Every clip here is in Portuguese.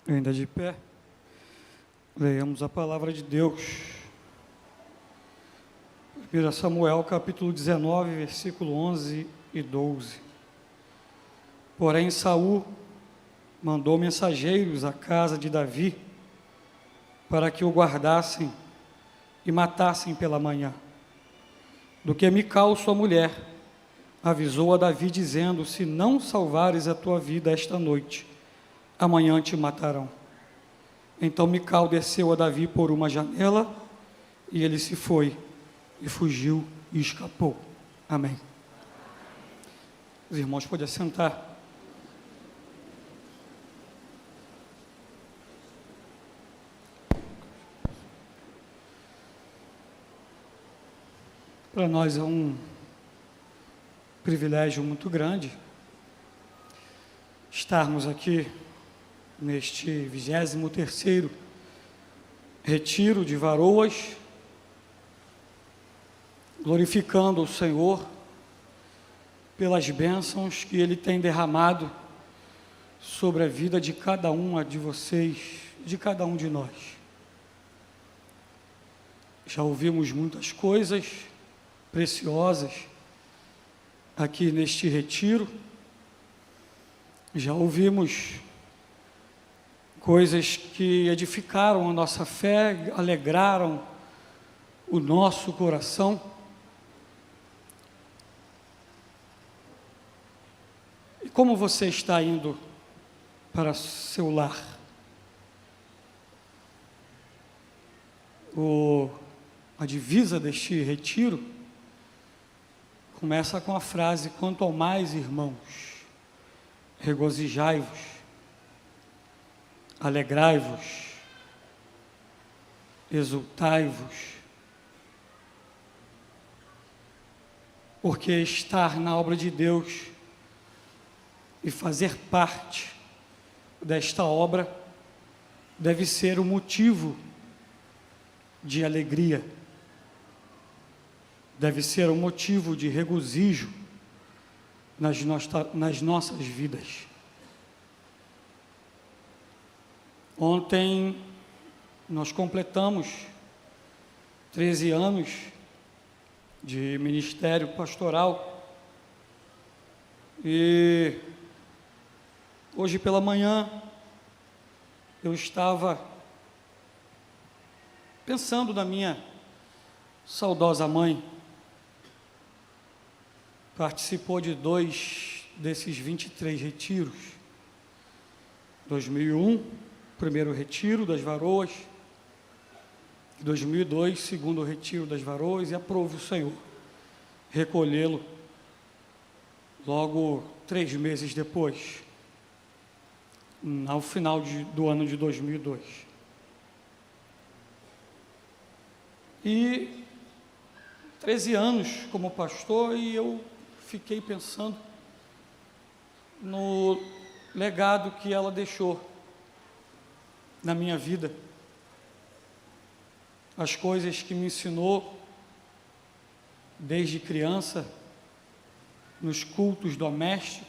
Ainda de pé, leiamos a palavra de Deus. 1 Samuel, capítulo 19, versículo 11 e 12. Porém, Saul mandou mensageiros à casa de Davi para que o guardassem e matassem pela manhã. Do que Mical, sua mulher, avisou a Davi, dizendo: se não salvares a tua vida esta noite, amanhã te matarão. Então Mical desceu a Davi por uma janela, e ele se foi, e fugiu e escapou. Amém. Os irmãos podem sentar. Para nós é um privilégio muito grande estarmos aqui neste 23º retiro de varoas, glorificando o Senhor pelas bênçãos que Ele tem derramado sobre a vida de cada uma de vocês, de cada um de nós. Já ouvimos muitas coisas preciosas aqui neste retiro, já ouvimos coisas que edificaram a nossa fé, alegraram o nosso coração. E como você está indo para seu lar? A divisa deste retiro começa com a frase: quanto ao mais, irmãos, regozijai-vos, alegrai-vos, exultai-vos, porque estar na obra de Deus e fazer parte desta obra deve ser o motivo de alegria, deve ser um motivo de regozijo nas nossas vidas. Ontem nós completamos 13 anos de ministério pastoral e hoje pela manhã eu estava pensando na minha saudosa mãe. Participou de 2 desses 23 retiros. 2001, primeiro retiro das varoas. 2002, segundo retiro das varoas. E aprove o Senhor recolhê-lo logo 3 meses depois, ao final do ano de 2002. E 13 anos como pastor, e eu fiquei pensando no legado que ela deixou na minha vida, as coisas que me ensinou desde criança, nos cultos domésticos,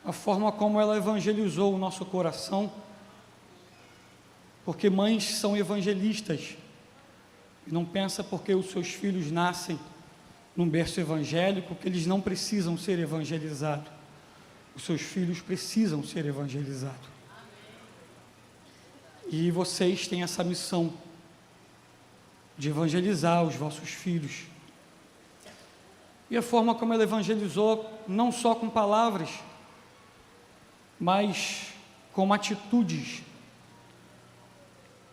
a forma como ela evangelizou o nosso coração, porque mães são evangelistas, e não pensa porque os seus filhos nascem num berço evangélico que eles não precisam ser evangelizados. Os seus filhos precisam ser evangelizados. E vocês têm essa missão de evangelizar os vossos filhos. E a forma como ela evangelizou, não só com palavras, mas com atitudes,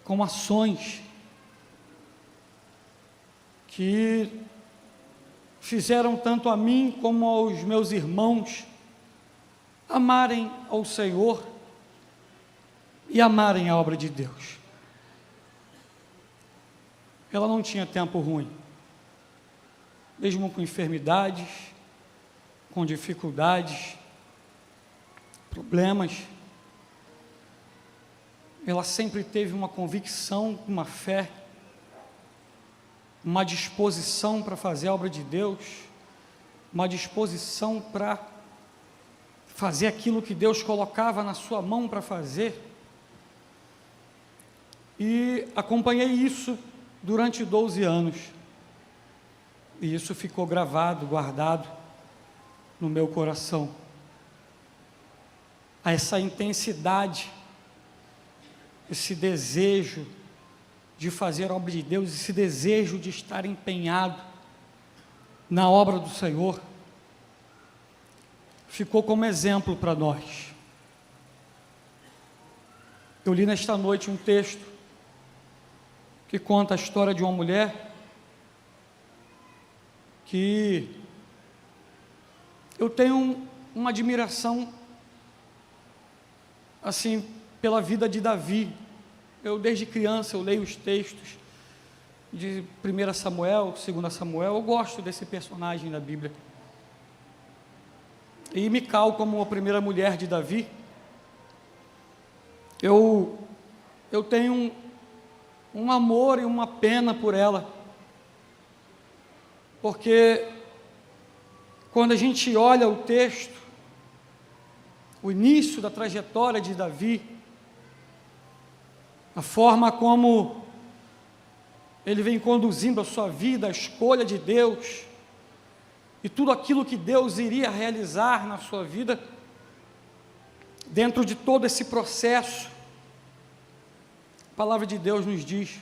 com ações, que fizeram tanto a mim como aos meus irmãos amarem ao Senhor e amarem a obra de Deus. Ela não tinha tempo ruim, mesmo com enfermidades, com dificuldades, problemas. Ela sempre teve uma convicção, uma fé, uma disposição para fazer a obra de Deus, uma disposição para fazer aquilo que Deus colocava na sua mão para fazer. E acompanhei isso durante 12 anos. E isso ficou gravado, guardado no meu coração. Essa intensidade, esse desejo de fazer a obra de Deus, esse desejo de estar empenhado na obra do Senhor, ficou como exemplo para nós. Eu li nesta noite um texto que conta a história de uma mulher que eu tenho uma admiração, assim, pela vida de Davi. Eu, desde criança, eu leio os textos de 1 Samuel, 2 Samuel, eu gosto desse personagem da Bíblia. E Mical, como a primeira mulher de Davi, eu tenho um amor e uma pena por ela, porque quando a gente olha o texto, o início da trajetória de Davi, a forma como ele vem conduzindo a sua vida, a escolha de Deus, e tudo aquilo que Deus iria realizar na sua vida, dentro de todo esse processo, a palavra de Deus nos diz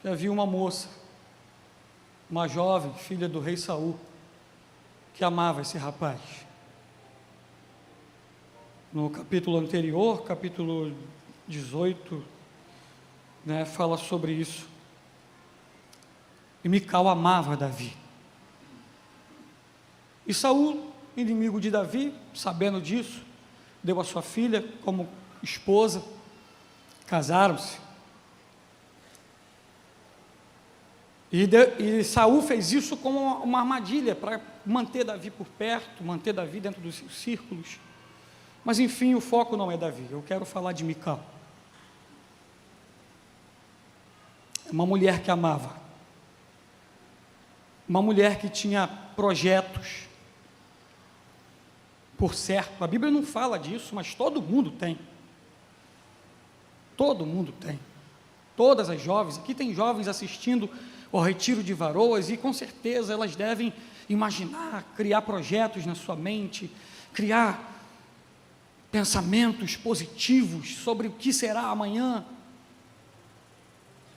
que havia uma moça, uma jovem, filha do rei Saul, que amava esse rapaz. No capítulo anterior, capítulo 18, fala sobre isso. E Mical amava Davi. E Saul, inimigo de Davi, sabendo disso, deu a sua filha como esposa, casaram-se. E Saul fez isso como uma armadilha para manter Davi por perto, manter Davi dentro dos seus círculos. Mas enfim, o foco não é Davi, eu quero falar de Mical. Uma mulher que amava, uma mulher que tinha projetos. Por certo, a Bíblia não fala disso, mas todo mundo tem. Todo mundo tem. Todas as jovens, aqui tem jovens assistindo ao retiro de varoas e com certeza elas devem imaginar, criar projetos na sua mente, criar pensamentos positivos sobre o que será amanhã,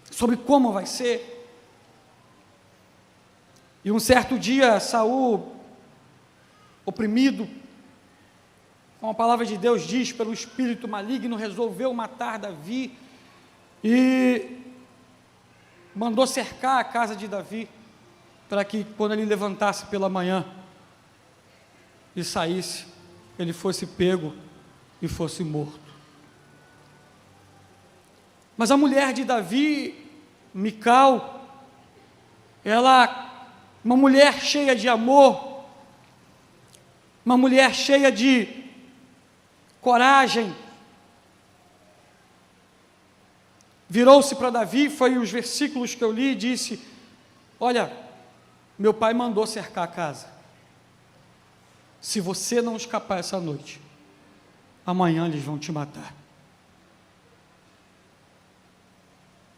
sobre como vai ser. E um certo dia, Saul, oprimido, como a palavra de Deus diz, pelo espírito maligno, resolveu matar Davi e mandou cercar a casa de Davi, para que quando ele levantasse pela manhã e saísse, ele fosse pego e fosse morto. Mas a mulher de Davi, Mical, uma mulher cheia de amor, uma mulher cheia de coragem, virou-se para Davi, foi os versículos que eu li, e disse: olha, meu pai mandou cercar a casa, se você não escapar essa noite, amanhã eles vão te matar.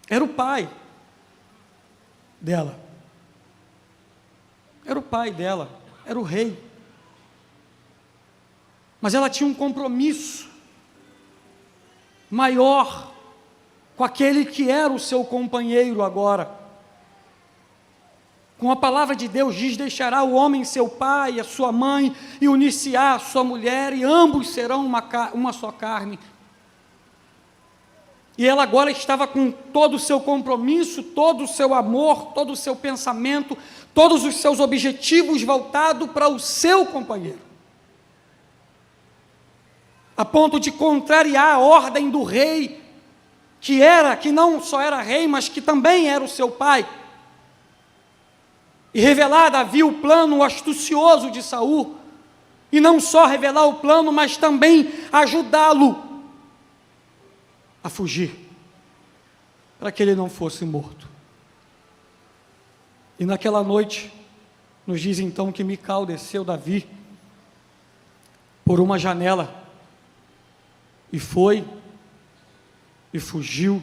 Era o pai dela, era o rei, mas ela tinha um compromisso maior com aquele que era o seu companheiro agora. Com a palavra de Deus diz: deixará o homem seu pai e a sua mãe, e unir-se-á a sua mulher, e ambos serão uma só carne. E ela agora estava com todo o seu compromisso, todo o seu amor, todo o seu pensamento, todos os seus objetivos voltados para o seu companheiro, a ponto de contrariar a ordem do rei, que não só era rei, mas que também era o seu pai, e revelar a Davi o plano astucioso de Saul, e não só revelar o plano, mas também ajudá-lo a fugir, para que ele não fosse morto. E naquela noite, nos diz então que Mical desceu Davi, por uma janela, e foi, e fugiu,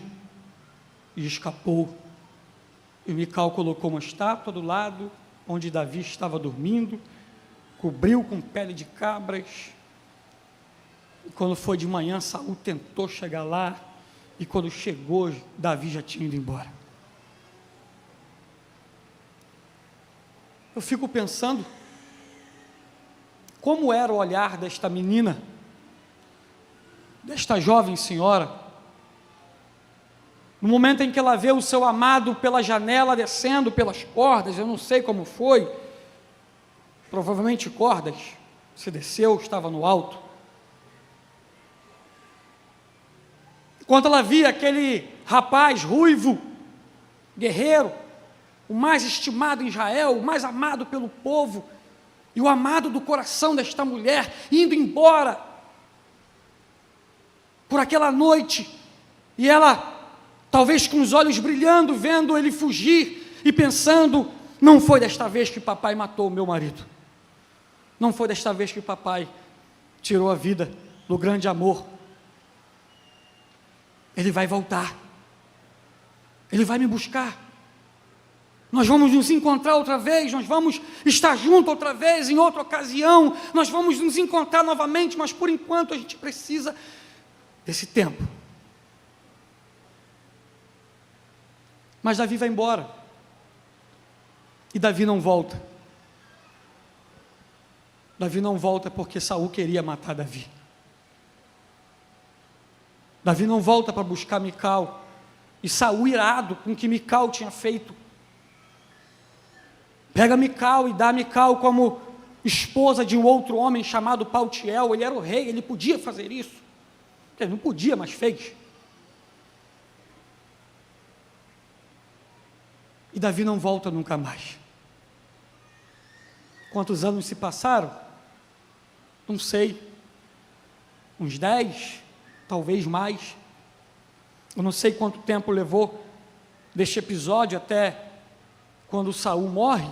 e escapou. E Mical colocou uma estátua do lado onde Davi estava dormindo, cobriu com pele de cabras. E quando foi de manhã, Saul tentou chegar lá, e quando chegou, Davi já tinha ido embora. Eu fico pensando, como era o olhar desta menina, desta jovem senhora, no momento em que ela vê o seu amado pela janela descendo pelas cordas, eu não sei como foi, provavelmente cordas, se desceu, estava no alto. Quando ela via aquele rapaz ruivo, guerreiro, o mais estimado em Israel, o mais amado pelo povo, e o amado do coração desta mulher, indo embora, por aquela noite, e ela, talvez com os olhos brilhando, vendo ele fugir, e pensando, não foi desta vez que papai matou o meu marido, não foi desta vez que papai tirou a vida do grande amor, ele vai voltar, ele vai me buscar, nós vamos nos encontrar outra vez, nós vamos estar juntos outra vez, em outra ocasião, nós vamos nos encontrar novamente, mas por enquanto a gente precisa desse tempo. Mas Davi vai embora, e Davi não volta. Davi não volta porque Saul queria matar Davi. Davi não volta para buscar Mical, e Saul, irado com o que Mical tinha feito, pega Mical e dá Mical como esposa de um outro homem chamado Paltiel. Ele era o rei, ele podia fazer isso. Ele não podia, mas fez. E Davi não volta nunca mais. Quantos anos se passaram? Não sei. Uns 10, talvez mais. Eu não sei quanto tempo levou deste episódio até quando Saul morre.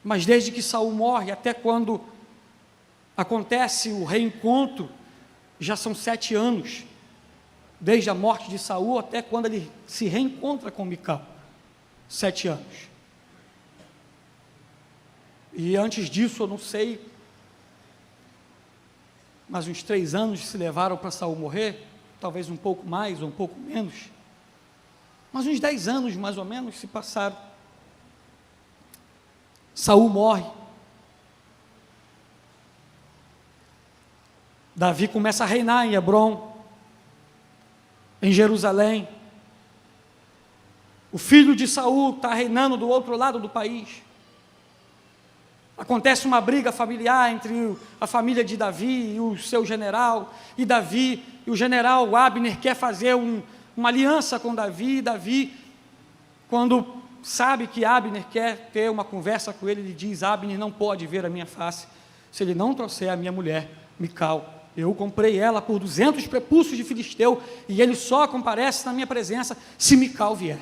Mas desde que Saul morre até quando acontece o reencontro, já são 7 anos, desde a morte de Saul até quando ele se reencontra com Mical, 7 anos. E antes disso, eu não sei, mas uns 3 anos se levaram para Saul morrer, talvez um pouco mais ou um pouco menos, mas uns 10 anos mais ou menos se passaram. Saul morre, Davi começa a reinar em Hebrom, em Jerusalém. O filho de Saul está reinando do outro lado do país. Acontece uma briga familiar entre a família de Davi e o seu general, e Davi e o general Abner quer fazer uma aliança com Davi, e Davi, quando sabe que Abner quer ter uma conversa com ele diz: Abner não pode ver a minha face se ele não trouxer a minha mulher, Mical. Eu comprei ela por 200 prepulsos de filisteu, e ele só comparece na minha presença se Mical vier.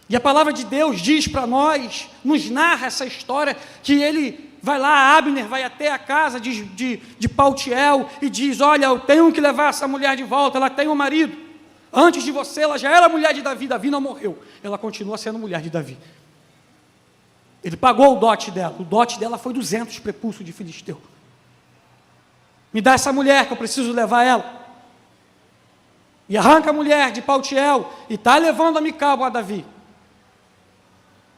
E a palavra de Deus diz para nós, nos narra essa história, que ele vai lá, Abner vai até a casa de Paltiel, e diz: olha, eu tenho que levar essa mulher de volta, ela tem um marido. Antes de você, ela já era mulher de Davi, Davi não morreu, ela continua sendo mulher de Davi. Ele pagou o dote dela foi 200 prepulsos de filisteu. Me dá essa mulher que eu preciso levar ela. E arranca a mulher de Paltiel, e está levando a Mical a Davi.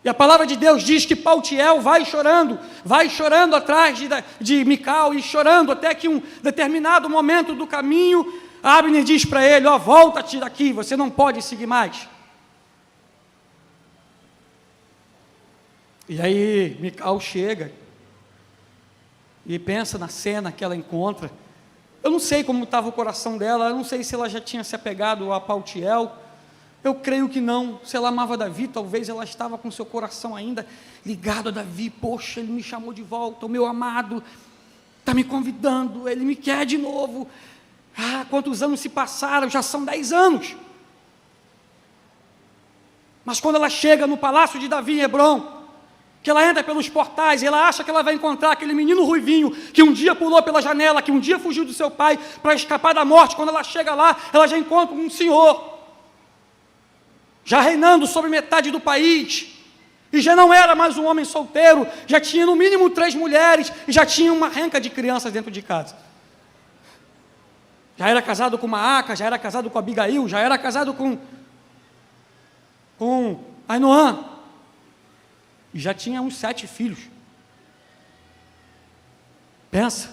E a palavra de Deus diz que Paltiel vai chorando atrás de Mical, e chorando até que um determinado momento do caminho, Abner diz para ele: ó, volta-te daqui, você não pode seguir mais. E aí Mical chega e pensa na cena que ela encontra. Eu não sei como estava o coração dela, eu não sei se ela já tinha se apegado a Paltiel, eu creio que não. Se ela amava Davi, talvez ela estava com seu coração ainda ligado a Davi. Poxa, ele me chamou de volta, o meu amado está me convidando, ele me quer de novo. Quantos anos se passaram? Já são 10 anos. Mas quando ela chega no palácio de Davi em Hebrom, que ela entra pelos portais e ela acha que ela vai encontrar aquele menino ruivinho que um dia pulou pela janela, que um dia fugiu do seu pai para escapar da morte. Quando ela chega lá, ela já encontra um senhor, já reinando sobre metade do país, e já não era mais um homem solteiro, já tinha no mínimo 3 mulheres, e já tinha uma renca de crianças dentro de casa. Já era casado com Maaca, já era casado com Abigail, já era casado com Ainoã, e já tinha uns 7 filhos. Pensa,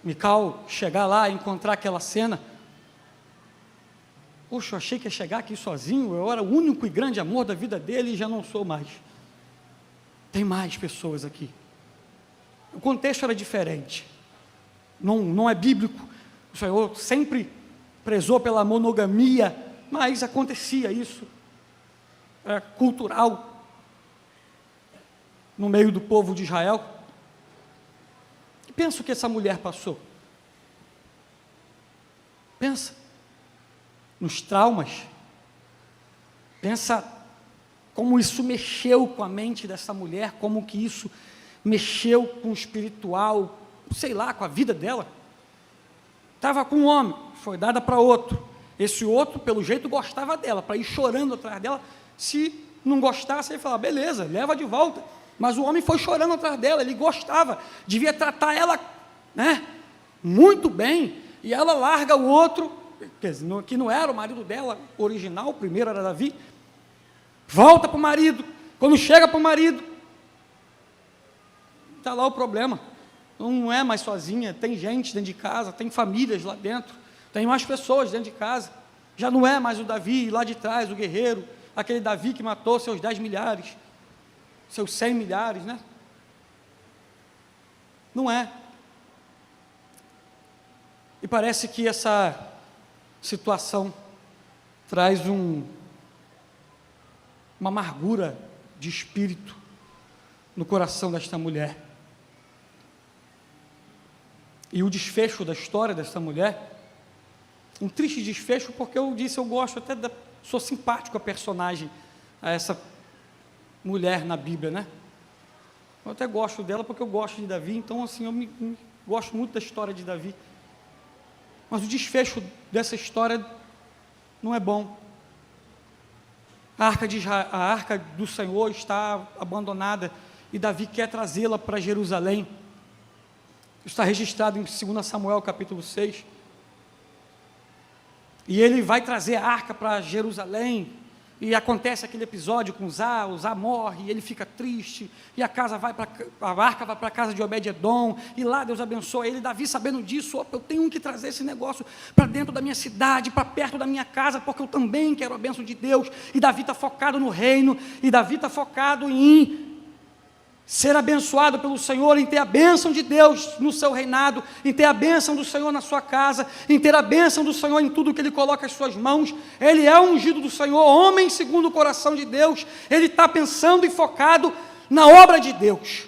Mical chegar lá e encontrar aquela cena. Poxa, eu achei que ia chegar aqui sozinho, eu era o único e grande amor da vida dele e já não sou mais. Tem mais pessoas aqui. O contexto era diferente, não é bíblico. O Senhor sempre prezou pela monogamia, mas acontecia isso, era cultural no meio do povo de Israel. E pensa o que essa mulher passou. Pensa nos traumas, pensa como isso mexeu com a mente dessa mulher, como que isso mexeu com o espiritual, sei lá, com a vida dela. Estava com um homem, foi dada para outro, esse outro pelo jeito gostava dela, para ir chorando atrás dela. Se não gostasse, ele falava, beleza, leva de volta. Mas o homem foi chorando atrás dela, ele gostava, devia tratar ela, né, muito bem, e ela larga o outro, que não era o marido dela original, o primeiro era Davi, volta para o marido. Quando chega para o marido, está lá o problema, não é mais sozinha, tem gente dentro de casa, tem famílias lá dentro, tem mais pessoas dentro de casa, já não é mais o Davi lá de trás, o guerreiro, aquele Davi que matou seus 10 milhares, seus 100 milhares, né? Não é. E parece que essa situação traz uma amargura de espírito no coração desta mulher. E o desfecho da história desta mulher, um triste desfecho, porque eu gosto até sou simpático a personagem, a essa mulher na Bíblia, né? Eu até gosto dela porque eu gosto de Davi, então assim, eu gosto muito da história de Davi. Mas o desfecho dessa história não é bom. A arca do Senhor está abandonada e Davi quer trazê-la para Jerusalém. Está registrado em 2 Samuel capítulo 6. E ele vai trazer a arca para Jerusalém, e acontece aquele episódio com Uzá morre, e ele fica triste, e a arca vai para a casa de Obed-edom, e lá Deus abençoa ele. Davi, sabendo disso, eu tenho que trazer esse negócio para dentro da minha cidade, para perto da minha casa, porque eu também quero a bênção de Deus. E Davi está focado no reino, e Davi está focado em ser abençoado pelo Senhor, em ter a bênção de Deus no seu reinado, em ter a bênção do Senhor na sua casa, em ter a bênção do Senhor em tudo que Ele coloca as suas mãos. Ele é o ungido do Senhor, homem segundo o coração de Deus. Ele está pensando e focado na obra de Deus.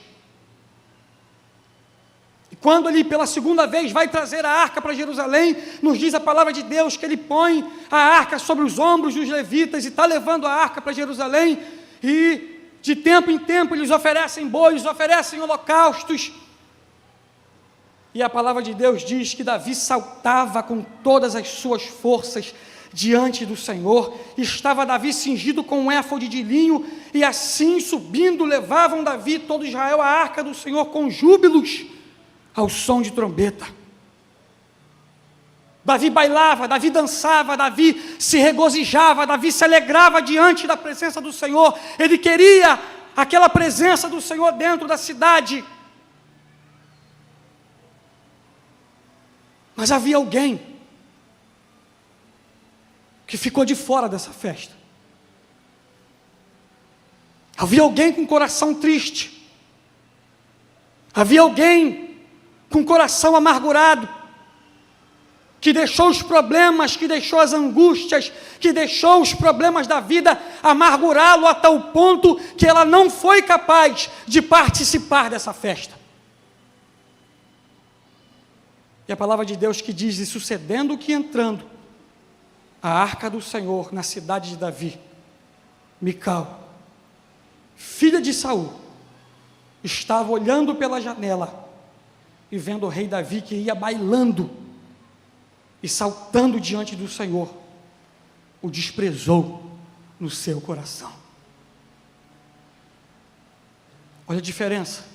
E quando ele pela segunda vez vai trazer a arca para Jerusalém, nos diz a palavra de Deus que ele põe a arca sobre os ombros dos levitas, e está levando a arca para Jerusalém, e de tempo em tempo eles oferecem bois, oferecem holocaustos. E a palavra de Deus diz que Davi saltava com todas as suas forças diante do Senhor. Estava Davi cingido com um éfode de linho, e assim subindo levavam Davi e todo Israel a arca do Senhor com júbilos ao som de trombeta. Davi bailava, Davi dançava, Davi se regozijava, Davi se alegrava diante da presença do Senhor. Ele queria aquela presença do Senhor dentro da cidade. Mas havia alguém que ficou de fora dessa festa. Havia alguém com o coração triste. Havia alguém com o coração amargurado, que deixou os problemas, que deixou as angústias, que deixou os problemas da vida amargurá-lo a tal ponto que ela não foi capaz de participar dessa festa. E a palavra de Deus que diz, e sucedendo que entrando a arca do Senhor na cidade de Davi, Mical, filha filha de Saul estava olhando pela janela e vendo o rei Davi que ia bailando e saltando diante do Senhor, o desprezou no seu coração. Olha a diferença.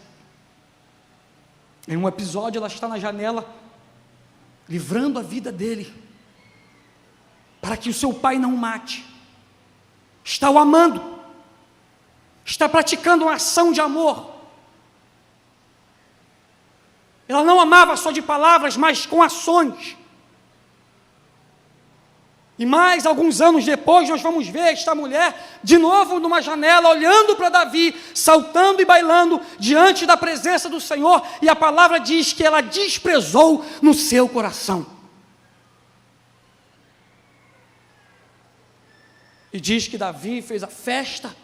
Em um episódio ela está na janela, livrando a vida dele, para que o seu pai não o mate. Está o amando, está praticando uma ação de amor. Ela não amava só de palavras, mas com ações. E mais alguns anos depois, nós vamos ver esta mulher, de novo numa janela, olhando para Davi, saltando e bailando, diante da presença do Senhor, e a palavra diz que ela desprezou no seu coração. E diz que Davi fez a festa,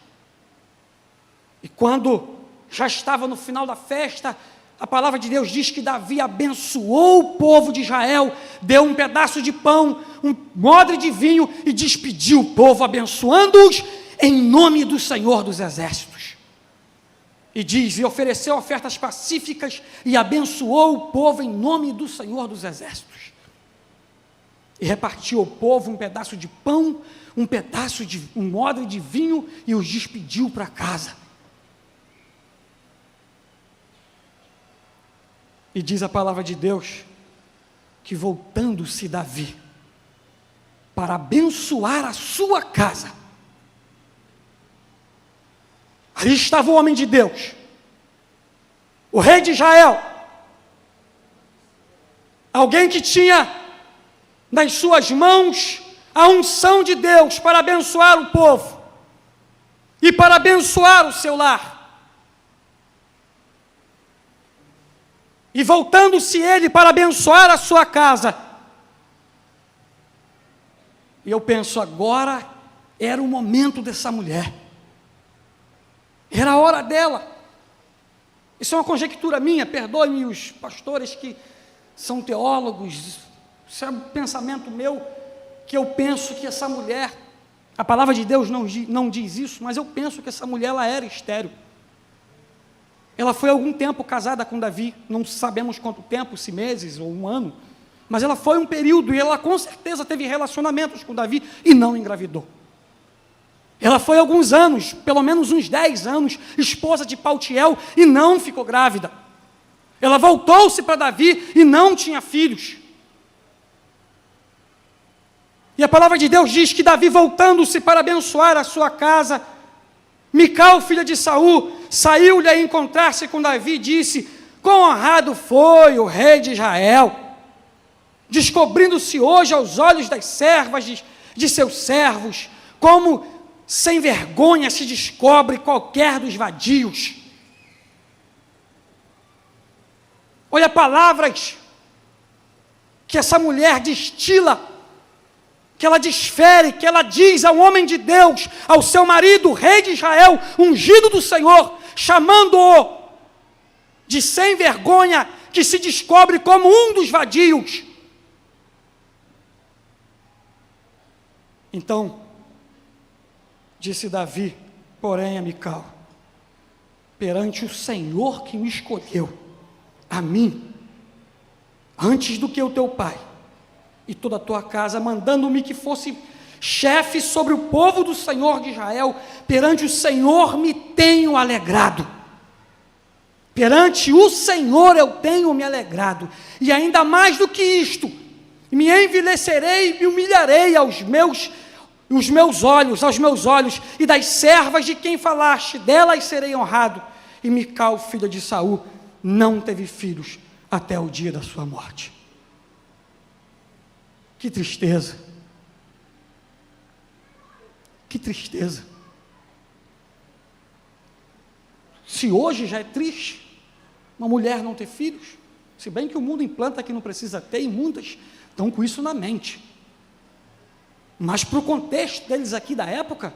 e quando já estava no final da festa, a palavra de Deus diz que Davi abençoou o povo de Israel, deu um pedaço de pão, um odre de vinho e despediu o povo, abençoando-os em nome do Senhor dos Exércitos. E diz, e ofereceu ofertas pacíficas e abençoou o povo em nome do Senhor dos Exércitos. E repartiu ao povo um pedaço de pão, um odre de vinho e os despediu para casa. E diz a palavra de Deus que voltando-se Davi para abençoar a sua casa, ali estava o homem de Deus, o rei de Israel, alguém que tinha nas suas mãos a unção de Deus para abençoar o povo e para abençoar o seu lar. E voltando-se ele para abençoar a sua casa. E eu penso, agora era o momento dessa mulher. Era a hora dela. Isso é uma conjectura minha, perdoe-me os pastores que são teólogos, isso é um pensamento meu, que eu penso que essa mulher, a palavra de Deus não diz isso, mas eu penso que essa mulher ela era estéril. Ela foi algum tempo casada com Davi, não sabemos quanto tempo, se meses ou um ano, mas ela foi um período e ela com certeza teve relacionamentos com Davi e não engravidou. Ela foi alguns anos, pelo menos uns 10 anos, esposa de Paltiel e não ficou grávida. Ela voltou-se para Davi e não tinha filhos. E a palavra de Deus diz que Davi, voltando-se para abençoar a sua casa, Mical, filha de Saul, saiu-lhe a encontrar-se com Davi e disse: quão honrado foi o rei de Israel, descobrindo-se hoje aos olhos das servas de seus servos, como sem vergonha se descobre qualquer dos vadios. Olha palavras que essa mulher destila, que ela desfere, que ela diz ao homem de Deus, ao seu marido, rei de Israel, ungido do Senhor, chamando-o de sem vergonha, que se descobre como um dos vadios. Então, disse Davi, porém a Mical, perante o Senhor que me escolheu, a mim, antes do que o teu pai, e toda a tua casa, mandando-me que fosse chefe sobre o povo do Senhor de Israel, perante o Senhor me tenho alegrado. Perante o Senhor eu tenho me alegrado, e ainda mais do que isto, me envilecerei e me humilharei aos meus olhos, e das servas de quem falaste, delas serei honrado. E Mical, filha de Saul, não teve filhos até o dia da sua morte. Que tristeza, que tristeza. Se hoje já é triste uma mulher não ter filhos, se bem que o mundo implanta que não precisa ter, e muitas estão com isso na mente, mas para o contexto deles aqui da época,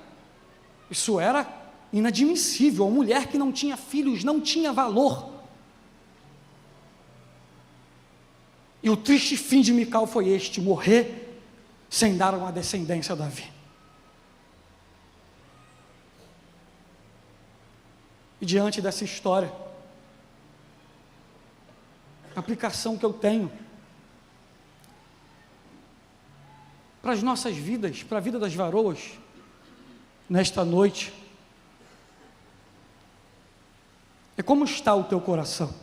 isso era inadmissível. Uma mulher que não tinha filhos não tinha valor. E o triste fim de Mical foi este: morrer sem dar uma descendência a Davi. E diante dessa história, a aplicação que eu tenho para as nossas vidas, para a vida das varoas, nesta noite, é como está o teu coração?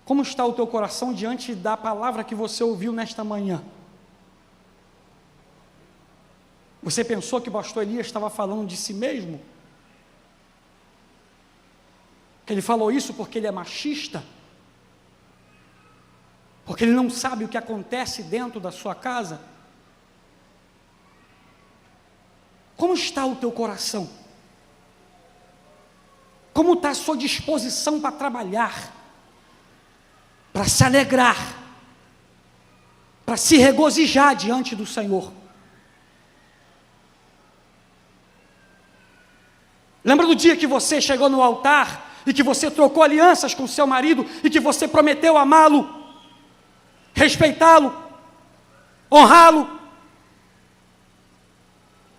Como está o teu coração diante da palavra que você ouviu nesta manhã? Você pensou que o pastor Elias estava falando de si mesmo? Que ele falou isso porque ele é machista? Porque ele não sabe o que acontece dentro da sua casa? Como está o teu coração? Como está a sua disposição para trabalhar? Para se alegrar? Para se regozijar diante do Senhor? Lembra do dia que você chegou no altar e que você trocou alianças com seu marido e que você prometeu amá-lo, respeitá-lo, honrá-lo,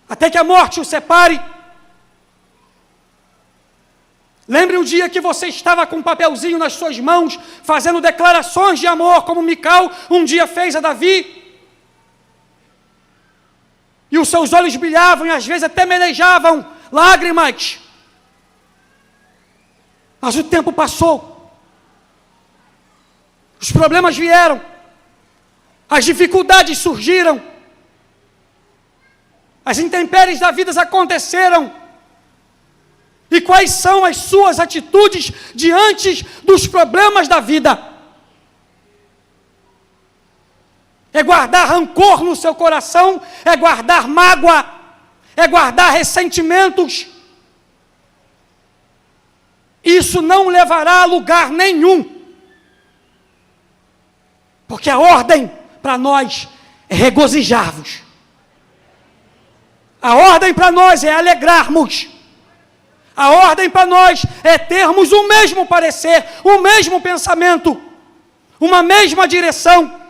até que a morte o separe? Lembre um dia que você estava com um papelzinho nas suas mãos, fazendo declarações de amor, como Mical um dia fez a Davi, e os seus olhos brilhavam e às vezes até melejavam lágrimas. Mas o tempo passou, os problemas vieram, as dificuldades surgiram, as intempéries da vida aconteceram. E quais são as suas atitudes diante dos problemas da vida? É guardar rancor no seu coração, é guardar mágoa, é guardar ressentimentos. Isso não levará a lugar nenhum. Porque a ordem para nós é regozijar-vos. A ordem para nós é alegrarmos. A ordem para nós é termos o mesmo parecer, o mesmo pensamento, uma mesma direção.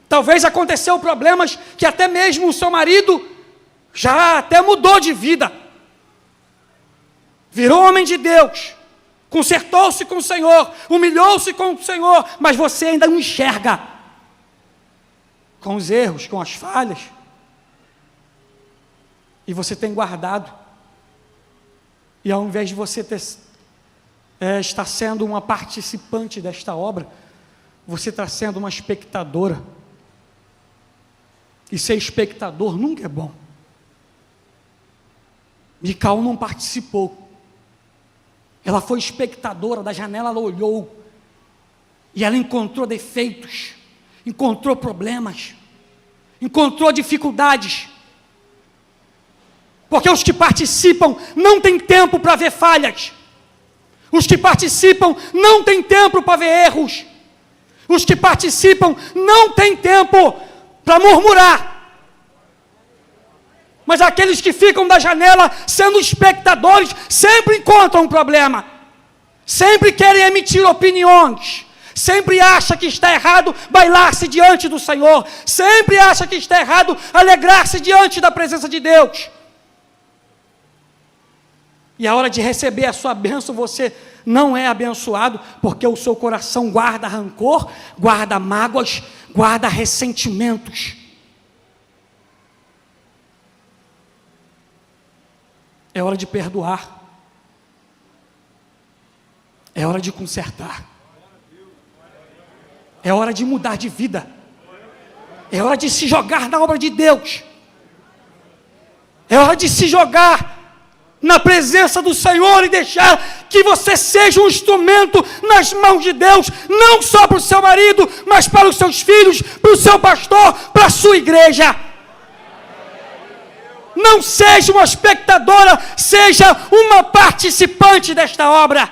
Talvez aconteceu problemas que até mesmo o seu marido já até mudou de vida. Virou homem de Deus, consertou-se com o Senhor, humilhou-se com o Senhor, mas você ainda não enxerga com os erros, com as falhas. E você tem guardado. E ao invés de você estar sendo uma participante desta obra, você está sendo uma espectadora. E ser espectador nunca é bom. Mical não participou. Ela foi espectadora, da janela ela olhou. E ela encontrou defeitos, encontrou problemas, encontrou dificuldades. Porque os que participam não têm tempo para ver falhas. Os que participam não têm tempo para ver erros. Os que participam não têm tempo para murmurar. Mas aqueles que ficam da janela sendo espectadores sempre encontram um problema. Sempre querem emitir opiniões. Sempre acha que está errado bailar-se diante do Senhor. Sempre acha que está errado alegrar-se diante da presença de Deus. E a hora de receber a sua bênção, você não é abençoado, porque o seu coração guarda rancor, guarda mágoas, guarda ressentimentos. É hora de perdoar. É hora de consertar. É hora de mudar de vida. É hora de se jogar na obra de Deus. É hora de se jogar na presença do Senhor e deixar que você seja um instrumento nas mãos de Deus, não só para o seu marido, mas para os seus filhos, para o seu pastor, para a sua igreja. Não seja uma espectadora, seja uma participante desta obra.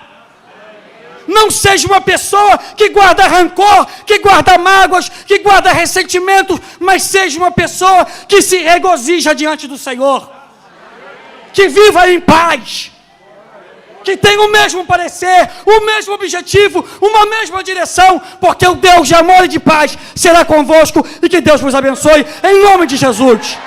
Não seja uma pessoa que guarda rancor, que guarda mágoas, que guarda ressentimentos, mas seja uma pessoa que se regozija diante do Senhor. Que viva em paz, que tenha o mesmo parecer, o mesmo objetivo, uma mesma direção, porque o Deus de amor e de paz será convosco, e que Deus vos abençoe, em nome de Jesus.